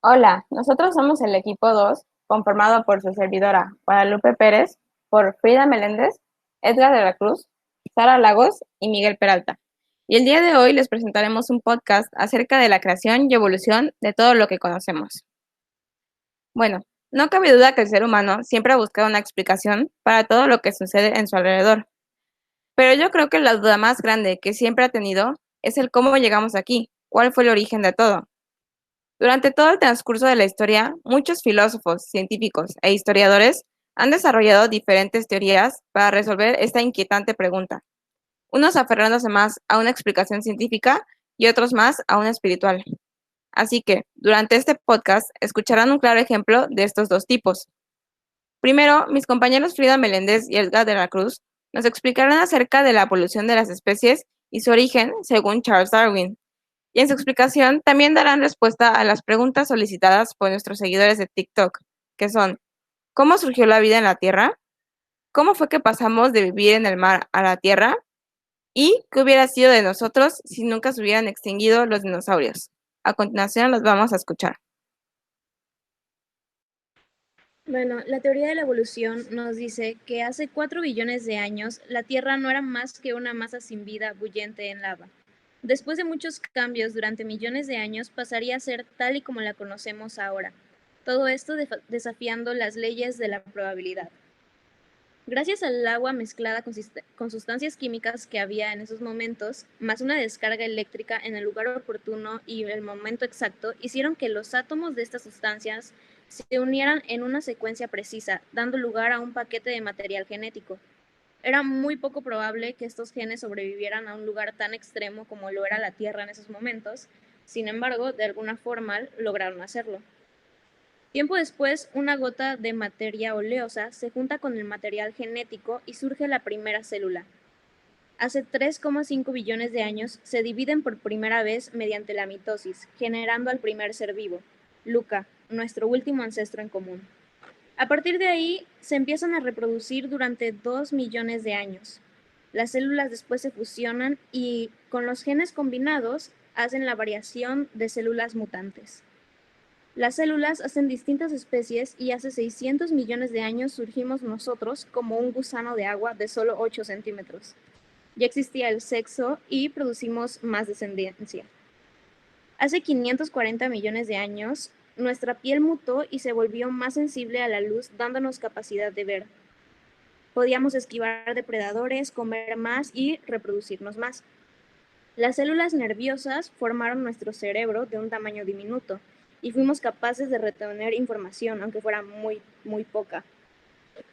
Hola, nosotros somos el equipo 2, conformado por su servidora Guadalupe Pérez, por Frida Meléndez, Edgar de la Cruz, Sara Lagos y Miguel Peralta. Y el día de hoy les presentaremos un podcast acerca de la creación y evolución de todo lo que conocemos. Bueno, no cabe duda que el ser humano siempre ha buscado una explicación para todo lo que sucede en su alrededor, pero yo creo que la duda más grande que siempre ha tenido es el cómo llegamos aquí, cuál fue el origen de todo. Durante todo el transcurso de la historia, muchos filósofos, científicos e historiadores han desarrollado diferentes teorías para resolver esta inquietante pregunta, unos aferrándose más a una explicación científica y otros más a una espiritual. Así que, durante este podcast, escucharán un claro ejemplo de estos dos tipos. Primero, mis compañeros Frida Meléndez y Edgar de la Cruz nos explicarán acerca de la evolución de las especies y su origen según Charles Darwin, y en su explicación también darán respuesta a las preguntas solicitadas por nuestros seguidores de TikTok, que son: ¿cómo surgió la vida en la Tierra? ¿Cómo fue que pasamos de vivir en el mar a la Tierra? ¿Y qué hubiera sido de nosotros si nunca se hubieran extinguido los dinosaurios? A continuación los vamos a escuchar. Bueno, la teoría de la evolución nos dice que hace 4 billones de años la Tierra no era más que una masa sin vida bullente en lava. Después de muchos cambios durante millones de años pasaría a ser tal y como la conocemos ahora. Todo esto desafiando las leyes de la probabilidad. Gracias al agua mezclada con sustancias químicas que había en esos momentos, más una descarga eléctrica en el lugar oportuno y el momento exacto, hicieron que los átomos de estas sustancias se unieran en una secuencia precisa, dando lugar a un paquete de material genético. Era muy poco probable que estos genes sobrevivieran a un lugar tan extremo como lo era la Tierra en esos momentos. Sin embargo, de alguna forma lograron hacerlo. Tiempo después, una gota de materia oleosa se junta con el material genético y surge la primera célula. Hace 3,5 billones de años se dividen por primera vez mediante la mitosis, generando al primer ser vivo, Luca, nuestro último ancestro en común. A partir de ahí, se empiezan a reproducir durante 2 millones de años. Las células después se fusionan y, con los genes combinados, hacen la variación de células mutantes. Las células hacen distintas especies y hace 600 millones de años surgimos nosotros como un gusano de agua de solo 8 centímetros. Ya existía el sexo y producimos más descendencia. Hace 540 millones de años, nuestra piel mutó y se volvió más sensible a la luz, dándonos capacidad de ver. Podíamos esquivar depredadores, comer más y reproducirnos más. Las células nerviosas formaron nuestro cerebro de un tamaño diminuto y fuimos capaces de retener información, aunque fuera muy, muy poca.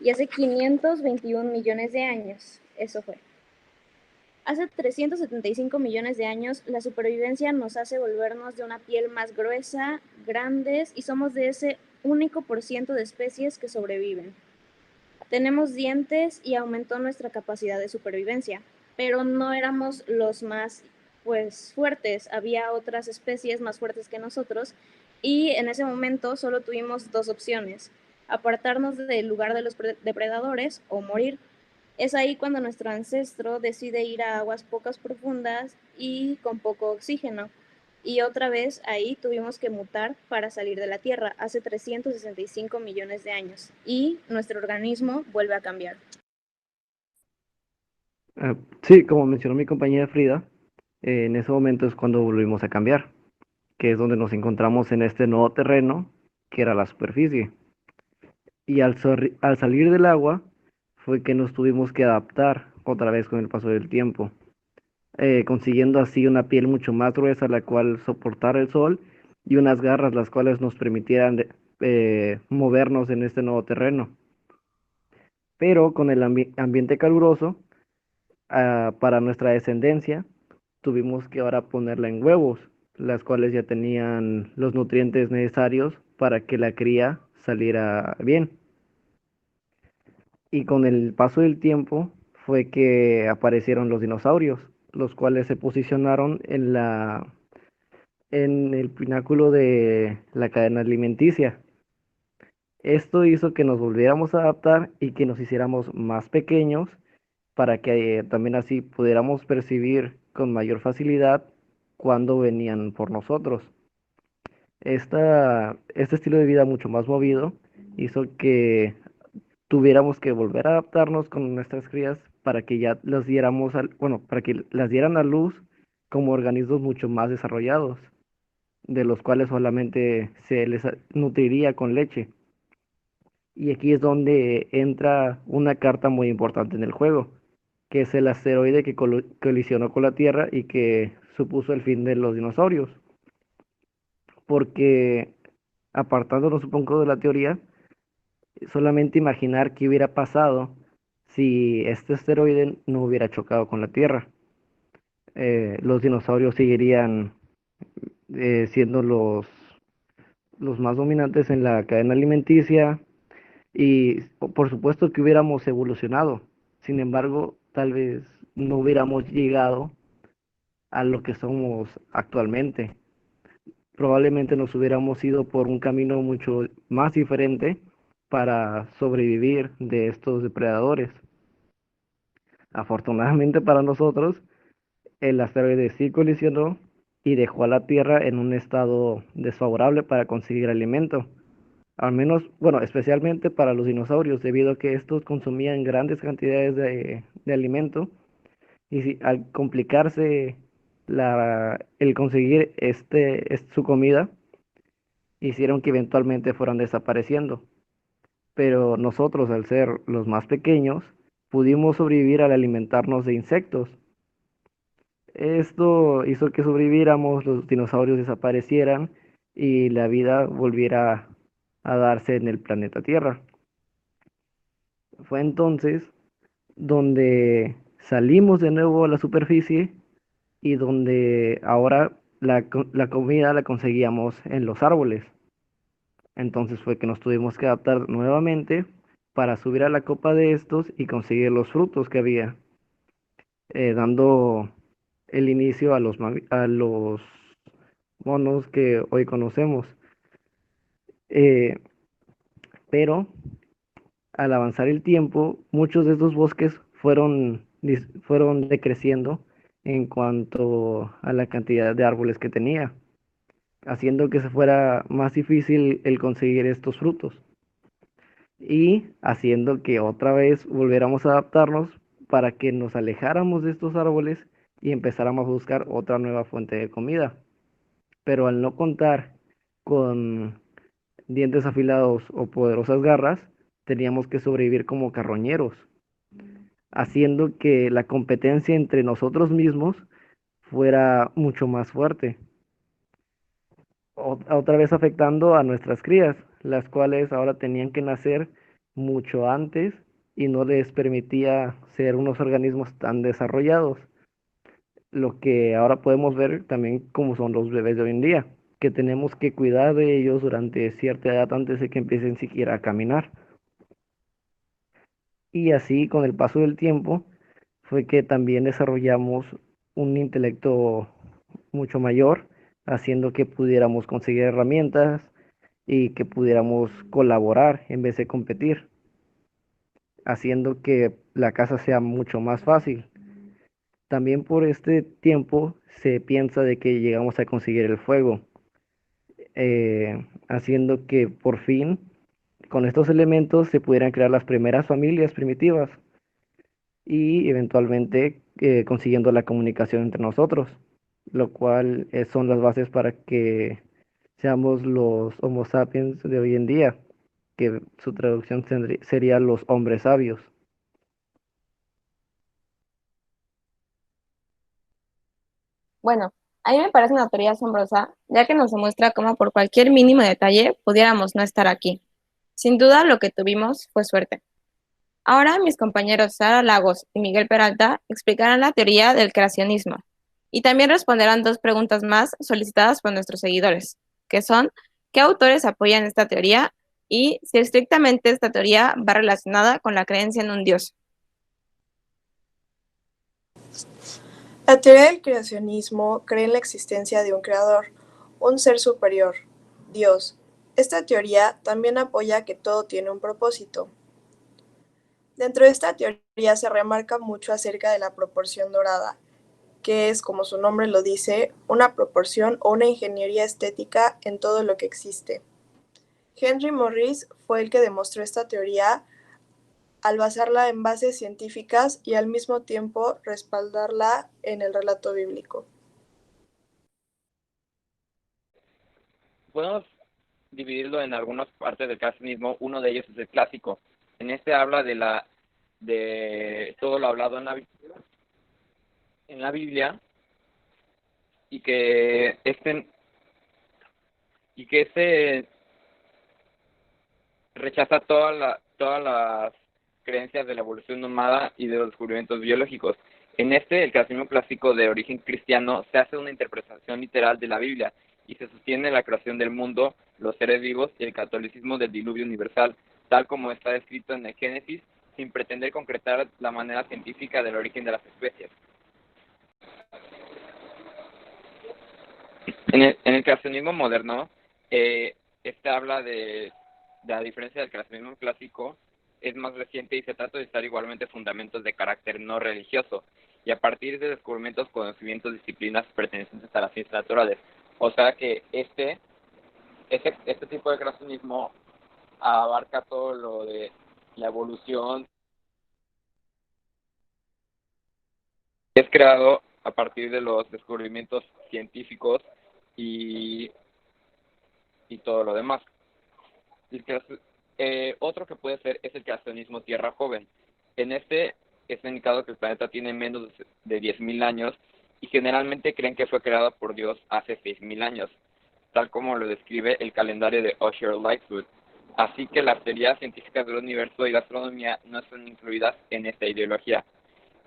Y hace 521 millones de años, eso fue. Hace 375 millones de años, la supervivencia nos hace volvernos de una piel más gruesa, grandes, y somos de ese único por ciento de especies que sobreviven. Tenemos dientes y aumentó nuestra capacidad de supervivencia, pero no éramos los más fuertes. Había otras especies más fuertes que nosotros y en ese momento solo tuvimos dos opciones: apartarnos del lugar de los depredadores o morir. Es ahí cuando nuestro ancestro decide ir a aguas pocas profundas y con poco oxígeno. Y otra vez ahí tuvimos que mutar para salir de la Tierra hace 365 millones de años. Y nuestro organismo vuelve a cambiar. Sí, como mencionó mi compañera Frida, en ese momento es cuando volvimos a cambiar, que es donde nos encontramos en este nuevo terreno, que era la superficie. Y al salir del agua fue que nos tuvimos que adaptar otra vez con el paso del tiempo, consiguiendo así una piel mucho más gruesa, la cual soportara el sol, y unas garras las cuales nos permitieran movernos en este nuevo terreno. Pero con el ambiente caluroso, para nuestra descendencia, tuvimos que ahora ponerla en huevos, las cuales ya tenían los nutrientes necesarios para que la cría saliera bien. Y con el paso del tiempo fue que aparecieron los dinosaurios, los cuales se posicionaron en el pináculo de la cadena alimenticia. Esto hizo que nos volviéramos a adaptar y que nos hiciéramos más pequeños para que también así pudiéramos percibir con mayor facilidad cuando venían por nosotros. Este estilo de vida mucho más movido hizo que tuviéramos que volver a adaptarnos con nuestras crías para que ya las diéramos, bueno, para que las dieran a luz como organismos mucho más desarrollados, de los cuales solamente se les nutriría con leche. Y aquí es donde entra una carta muy importante en el juego, que es el asteroide que colisionó con la Tierra y que supuso el fin de los dinosaurios. Porque apartándonos un poco de la teoría, solamente imaginar qué hubiera pasado si este asteroide no hubiera chocado con la Tierra. Los dinosaurios seguirían siendo los más dominantes en la cadena alimenticia y por supuesto que hubiéramos evolucionado. Sin embargo, tal vez no hubiéramos llegado a lo que somos actualmente. Probablemente nos hubiéramos ido por un camino mucho más diferente para sobrevivir de estos depredadores. Afortunadamente para nosotros, el asteroide sí colisionó y dejó a la Tierra en un estado desfavorable para conseguir alimento. Al menos, bueno, especialmente para los dinosaurios, debido a que estos consumían grandes cantidades de alimento y al complicarse el conseguir su comida, hicieron que eventualmente fueran desapareciendo. Pero nosotros, al ser los más pequeños, pudimos sobrevivir al alimentarnos de insectos. Esto hizo que sobreviviéramos, los dinosaurios desaparecieran y la vida volviera a darse en el planeta Tierra. Fue entonces donde salimos de nuevo a la superficie y donde ahora la comida la conseguíamos en los árboles. Entonces fue que nos tuvimos que adaptar nuevamente para subir a la copa de estos y conseguir los frutos que había, dando el inicio a los monos que hoy conocemos. Eh, pero al avanzar el tiempo, muchos de estos bosques fueron decreciendo en cuanto a la cantidad de árboles que tenía, haciendo que se fuera más difícil el conseguir estos frutos y haciendo que otra vez volviéramos a adaptarnos para que nos alejáramos de estos árboles y empezáramos a buscar otra nueva fuente de comida. Pero al no contar con dientes afilados o poderosas garras, teníamos que sobrevivir como carroñeros, haciendo que la competencia entre nosotros mismos fuera mucho más fuerte. Otra vez afectando a nuestras crías, las cuales ahora tenían que nacer mucho antes y no les permitía ser unos organismos tan desarrollados, lo que ahora podemos ver también como son los bebés de hoy en día, que tenemos que cuidar de ellos durante cierta edad antes de que empiecen siquiera a caminar. Y así, con el paso del tiempo, fue que también desarrollamos un intelecto mucho mayor, haciendo que pudiéramos conseguir herramientas y que pudiéramos colaborar en vez de competir, haciendo que la casa sea mucho más fácil. También por este tiempo se piensa de que llegamos a conseguir el fuego, haciendo que por fin con estos elementos se pudieran crear las primeras familias primitivas y eventualmente consiguiendo la comunicación entre nosotros, lo cual son las bases para que seamos los Homo sapiens de hoy en día, que su traducción sería los hombres sabios. Bueno, a mí me parece una teoría asombrosa, ya que nos demuestra cómo por cualquier mínimo detalle pudiéramos no estar aquí. Sin duda, lo que tuvimos fue suerte. Ahora mis compañeros Sara Lagos y Miguel Peralta explicarán la teoría del creacionismo y también responderán dos preguntas más solicitadas por nuestros seguidores, que son ¿qué autores apoyan esta teoría? Y si estrictamente esta teoría va relacionada con la creencia en un dios. La teoría del creacionismo cree en la existencia de un creador, un ser superior, Dios. Esta teoría también apoya que todo tiene un propósito. Dentro de esta teoría se remarca mucho acerca de la proporción dorada, que es, como su nombre lo dice, una proporción o una ingeniería estética en todo lo que existe. Henry Morris fue el que demostró esta teoría al basarla en bases científicas y al mismo tiempo respaldarla en el relato bíblico. Podemos dividirlo en algunas partes del creacionismo. Uno de ellos es el clásico. En este habla de todo lo hablado en la Biblia y que este rechaza todas las creencias de la evolución humana y de los descubrimientos biológicos. En el creacionismo clásico de origen cristiano, se hace una interpretación literal de la Biblia y se sostiene la creación del mundo, los seres vivos y el catolicismo del diluvio universal, tal como está descrito en el Génesis, sin pretender concretar la manera científica del origen de las especies. En el creacionismo moderno, habla de la diferencia del creacionismo clásico, es más reciente y se trata de estar igualmente fundamentos de carácter no religioso, y a partir de descubrimientos, conocimientos, disciplinas pertenecientes a las ciencias naturales. O sea que este tipo de creacionismo abarca todo lo de la evolución, es creado a partir de los descubrimientos científicos y, y todo lo demás. Otro que puede ser es el creacionismo Tierra Joven. En es indicado que el planeta tiene menos de 10.000 años y generalmente creen que fue creado por Dios hace 6.000 años, tal como lo describe el calendario de Usher Lightfoot. Así que las teorías científicas del universo y la astronomía no son incluidas en esta ideología.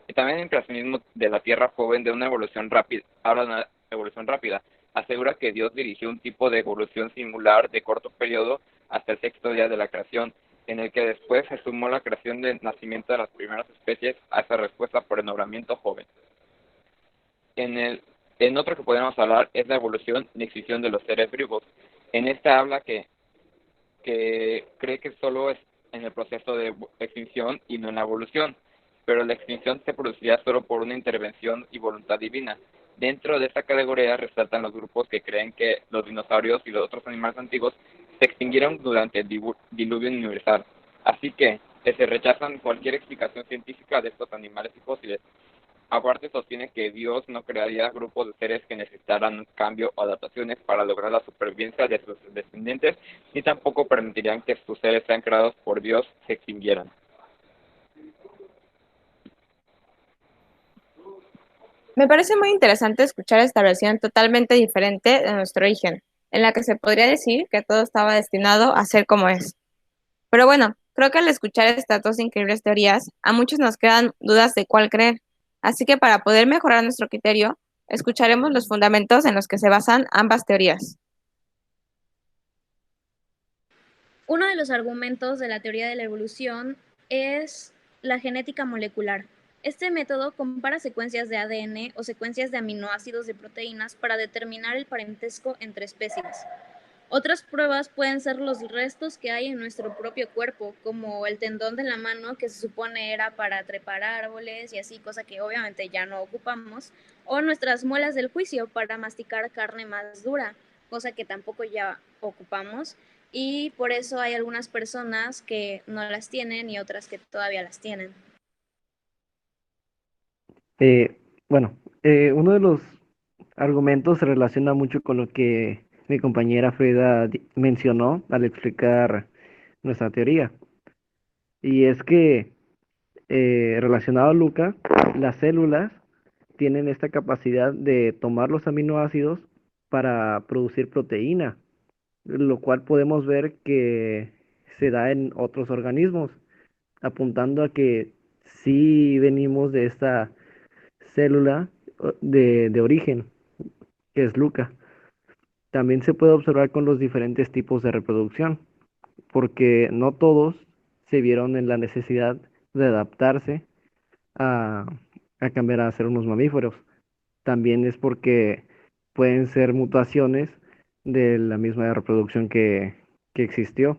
Y también el creacionismo de la Tierra Joven de una evolución rápida, habla de una evolución rápida, asegura que Dios dirigió un tipo de evolución singular de corto periodo hasta el sexto día de la creación, en el que después se sumó la creación del nacimiento de las primeras especies a esa respuesta por ennobramiento joven. En otro que podemos hablar es la evolución y extinción de los seres vivos. En esta habla que cree que solo es en el proceso de extinción y no en la evolución, pero la extinción se produciría solo por una intervención y voluntad divina. Dentro de esta categoría resaltan los grupos que creen que los dinosaurios y los otros animales antiguos se extinguieron durante el diluvio universal. Así que se rechazan cualquier explicación científica de estos animales y fósiles. Aparte sostiene que Dios no crearía grupos de seres que necesitaran cambio o adaptaciones para lograr la supervivencia de sus descendientes, ni tampoco permitirían que sus seres sean creados por Dios se extinguieran. Me parece muy interesante escuchar esta versión totalmente diferente de nuestro origen, en la que se podría decir que todo estaba destinado a ser como es. Pero bueno, creo que al escuchar estas dos increíbles teorías, a muchos nos quedan dudas de cuál creer. Así que para poder mejorar nuestro criterio, escucharemos los fundamentos en los que se basan ambas teorías. Uno de los argumentos de la teoría de la evolución es la genética molecular. Este método compara secuencias de ADN o secuencias de aminoácidos de proteínas para determinar el parentesco entre especies. Otras pruebas pueden ser los restos que hay en nuestro propio cuerpo, como el tendón de la mano que se supone era para trepar árboles y así, cosa que obviamente ya no ocupamos, o nuestras muelas del juicio para masticar carne más dura, cosa que tampoco ya ocupamos, y por eso hay algunas personas que no las tienen y otras que todavía las tienen. Bueno, uno de los argumentos se relaciona mucho con lo que mi compañera Frida mencionó al explicar nuestra teoría. Y es que, relacionado a Luca, las células tienen esta capacidad de tomar los aminoácidos para producir proteína, lo cual podemos ver que se da en otros organismos, apuntando a que sí venimos de esta célula de origen, que es Luca. También se puede observar con los diferentes tipos de reproducción, porque no todos se vieron en la necesidad de adaptarse a, a cambiar a ser unos mamíferos. También es porque pueden ser mutaciones de la misma reproducción que existió.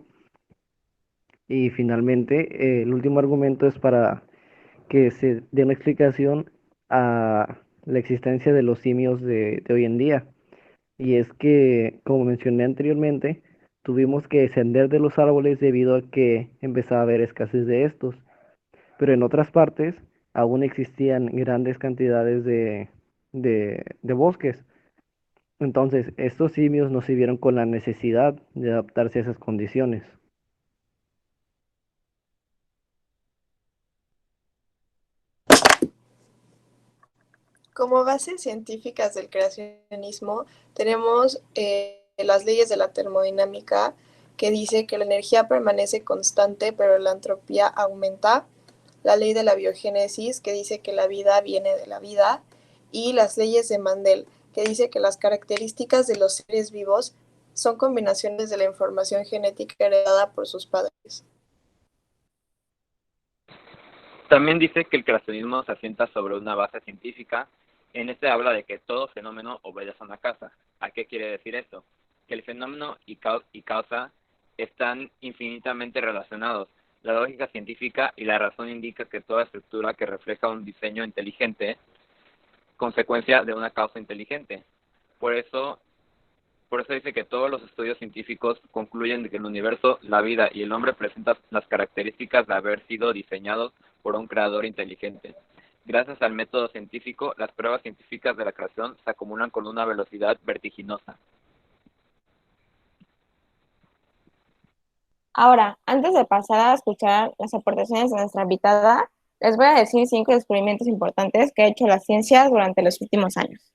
Y finalmente, el último argumento es para que se dé una explicación a la existencia de los simios de hoy en día. Y es que, como mencioné anteriormente, tuvimos que descender de los árboles debido a que empezaba a haber escasez de estos. Pero en otras partes aún existían grandes cantidades de bosques. Entonces, estos simios no se vieron con la necesidad de adaptarse a esas condiciones. Como bases científicas del creacionismo tenemos las leyes de la termodinámica, que dice que la energía permanece constante pero la entropía aumenta, la ley de la biogénesis, que dice que la vida viene de la vida, y las leyes de Mandel, que dice que las características de los seres vivos son combinaciones de la información genética heredada por sus padres. También dice que el creacionismo se asienta sobre una base científica. En este habla de que todo fenómeno obedece a una causa. ¿A qué quiere decir esto? Que el fenómeno y causa están infinitamente relacionados. La lógica científica y la razón indica que toda estructura que refleja un diseño inteligente, consecuencia de una causa inteligente. Por eso dice que todos los estudios científicos concluyen de que el universo, la vida y el hombre presentan las características de haber sido diseñados por un creador inteligente. Gracias al método científico, las pruebas científicas de la creación se acumulan con una velocidad vertiginosa. Ahora, antes de pasar a escuchar las aportaciones de nuestra invitada, les voy a decir 5 descubrimientos importantes que ha hecho la ciencia durante los últimos años.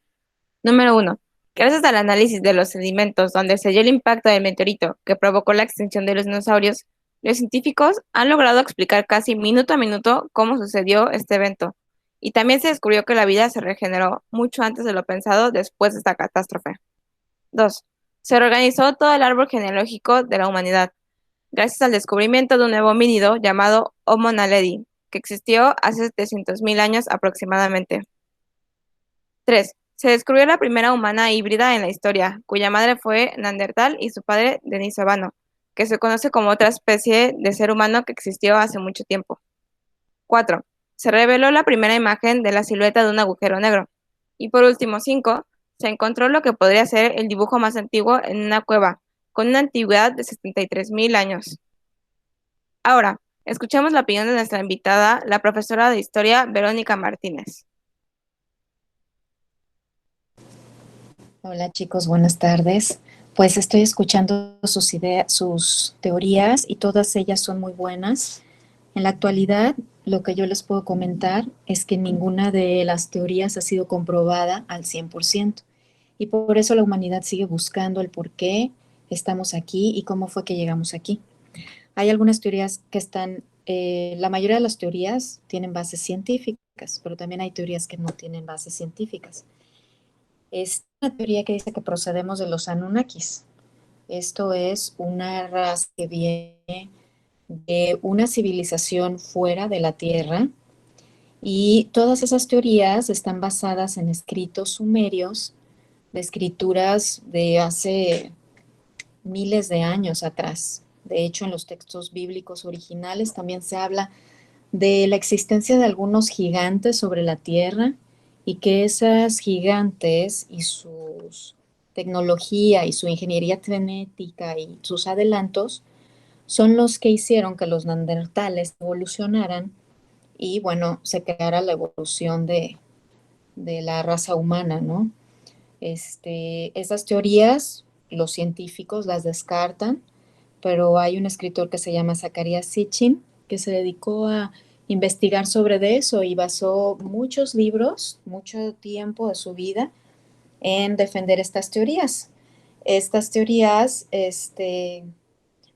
Número 1. Gracias al análisis de los sedimentos donde se dio el impacto del meteorito que provocó la extinción de los dinosaurios, los científicos han logrado explicar casi minuto a minuto cómo sucedió este evento. Y también se descubrió que la vida se regeneró mucho antes de lo pensado después de esta catástrofe. 2. Se reorganizó todo el árbol genealógico de la humanidad, gracias al descubrimiento de un nuevo homínido llamado Homo naledi, que existió hace 700.000 años aproximadamente. 3. Se descubrió la primera humana híbrida en la historia, cuya madre fue Neandertal y su padre denisovano, que se conoce como otra especie de ser humano que existió hace mucho tiempo. 4. Se reveló la primera imagen de la silueta de un agujero negro. Y por último, 5. Se encontró lo que podría ser el dibujo más antiguo en una cueva, con una antigüedad de 73.000 años. Ahora, escuchemos la opinión de nuestra invitada, la profesora de Historia, Verónica Martínez. Hola chicos, buenas tardes. Pues estoy escuchando sus ideas, sus teorías y todas ellas son muy buenas. En la actualidad, lo que yo les puedo comentar es que ninguna de las teorías ha sido comprobada al 100%. Y por eso la humanidad sigue buscando el por qué estamos aquí y cómo fue que llegamos aquí. Hay algunas teorías que están, la mayoría de las teorías tienen bases científicas, pero también hay teorías que no tienen bases científicas. Es una teoría que dice que procedemos de los Anunnakis. Esto es una raza que viene de una civilización fuera de la Tierra y todas esas teorías están basadas en escritos sumerios, de escrituras de hace miles de años atrás. De hecho, en los textos bíblicos originales también se habla de la existencia de algunos gigantes sobre la Tierra y que esas gigantes y su tecnología y su ingeniería genética y sus adelantos son los que hicieron que los neandertales evolucionaran y bueno, se creara la evolución de la raza humana, ¿no? Esas teorías los científicos las descartan, pero hay un escritor que se llama Zecharia Sitchin que se dedicó a investigar sobre de eso y basó muchos libros, mucho tiempo de su vida en defender estas teorías. Estas teorías,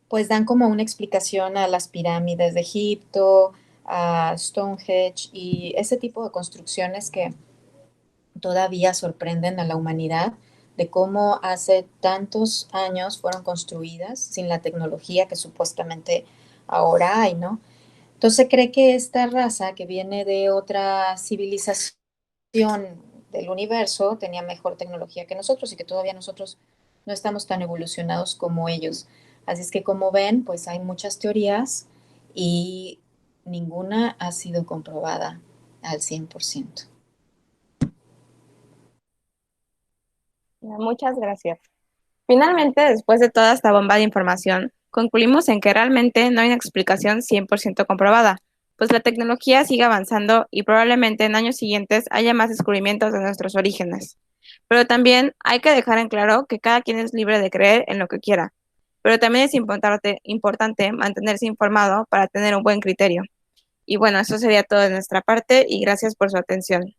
pues dan como una explicación a las pirámides de Egipto, a Stonehenge y ese tipo de construcciones que todavía sorprenden a la humanidad de cómo hace tantos años fueron construidas sin la tecnología que supuestamente ahora hay, ¿no? Entonces se cree que esta raza que viene de otra civilización del universo tenía mejor tecnología que nosotros y que todavía nosotros no estamos tan evolucionados como ellos. Así es que como ven, pues hay muchas teorías y ninguna ha sido comprobada al 100%. Muchas gracias. Finalmente, después de toda esta bomba de información, concluimos en que realmente no hay una explicación 100% comprobada, pues la tecnología sigue avanzando y probablemente en años siguientes haya más descubrimientos de nuestros orígenes. Pero también hay que dejar en claro que cada quien es libre de creer en lo que quiera, pero también es importante mantenerse informado para tener un buen criterio. Y bueno, eso sería todo de nuestra parte y gracias por su atención.